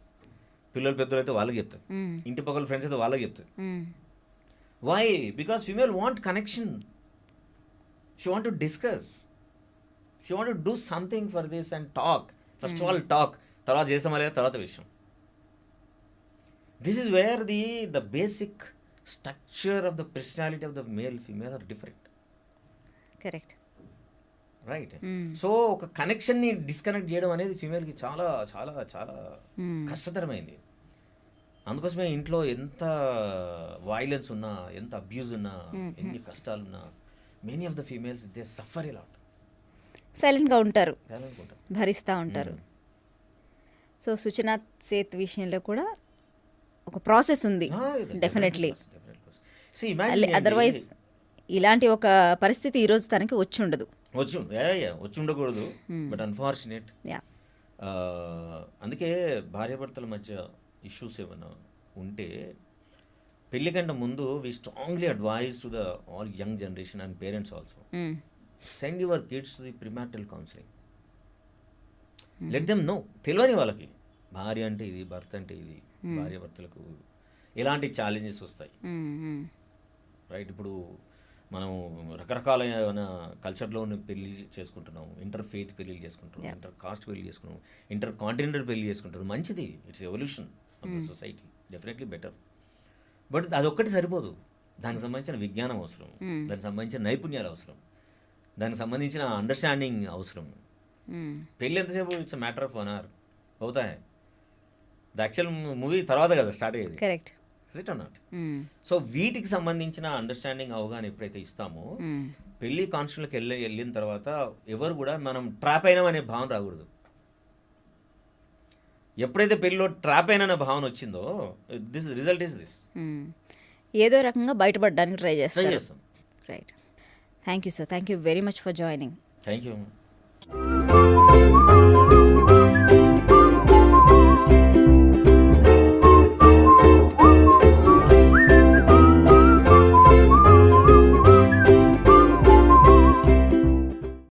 పిల్లలు పెద్దలు అయితే వాళ్ళకి చెప్తుంది, ఇంటి పక్కల ఫ్రెండ్స్ అయితే వాళ్ళకి చెప్తుంది. Why? Because female want connection, she want to discuss, she want to do something for this and talk. First of all talk, తర్వాత చేస్తామా లేదా తర్వాత విషయం. This is where the basic structure of the personality of the male female are different. Correct. Right. So ఒక కనెక్షన్ని డిస్కనెక్ట్ చేయడం అనేది ఫీమేల్కి చాలా చాలా చాలా కష్టతరమైంది. అందుకోసమే ఇంట్లో ఎంత వైలెన్స్ ఉన్నా, ఎంత అబ్యూజ్ ఉన్నా, ఎన్ని కష్టాలున్నా, many of the females they suffer a lot. సైలెంట్గా ఉంటారు, భరిస్తూ ఉంటారు. సో సుచనా సేత్ విషయంలో కూడా ఒక ప్రాసెస్ ఉంది డెఫినెట్లీ. అదర్వైజ్ ఇలాంటి ఒక పరిస్థితి ఈరోజు తనకి వచ్చి ఉండదు, వచ్చి ఉండకూడదు. But unfortunate. అందుకే భార్యాభర్తల మధ్య ఇష్యూస్ ఏమైనా ఉంటే పెళ్లి కంటే ముందు we strongly advise to the all young generation and parents also, send your kids to the premarital counselling. Let them know. తెలియని వాళ్ళకి భార్య అంటే ఇది, భర్త అంటే ఇది, భార్యాభర్తలకు ఎలాంటి ఛాలెంజెస్ వస్తాయి. రైట్. ఇప్పుడు మనం రకరకాలైన కల్చర్లో పెళ్లి చేసుకుంటున్నాం, ఇంటర్ ఫెయిత్ పెళ్ళిళ్ళు చేసుకుంటున్నాం, ఇంటర్ కాస్ట్ పెళ్లి చేసుకున్నాం, ఇంటర్ కాంటినెంటల్ పెళ్లి చేసుకుంటున్నాం. మంచిది, it's evolution of the society, definitely better. But అదొక్కటి సరిపోదు, దానికి సంబంధించిన విజ్ఞానం అవసరం, దానికి సంబంధించిన నైపుణ్యాలు అవసరం, దానికి సంబంధించిన అండర్స్టాండింగ్ అవసరం. పెళ్ళి ఎంతసేపు, ఇట్స్ మ్యాటర్ ఆఫ్ 1 hour అవుతాయి. ద యాక్చువల్ మూవీ తర్వాత కదా స్టార్ట్ అయ్యేది. Correct. Is it or not? So వీటికి సంబంధించిన అండర్స్టాండింగ్ అవగాహన ఎప్పుడైతే ఇస్తామో, పెళ్లి కాన్స్టిట్యూషన్కి వెళ్ళిన తర్వాత ఎవరు కూడా మనం ట్రాప్ అయినాం అనే భావన రాకూడదు. ఎప్పుడైతే పెళ్లిలో ట్రాప్ అయిన భావన వచ్చిందో, దిస్ రిజల్ట్ ఈస్ దిస్. ఏదో రకంగా బయటపడడానికి ట్రై చేస్తాం. Right. Thank you sir, thank you very much for joining. Thank you.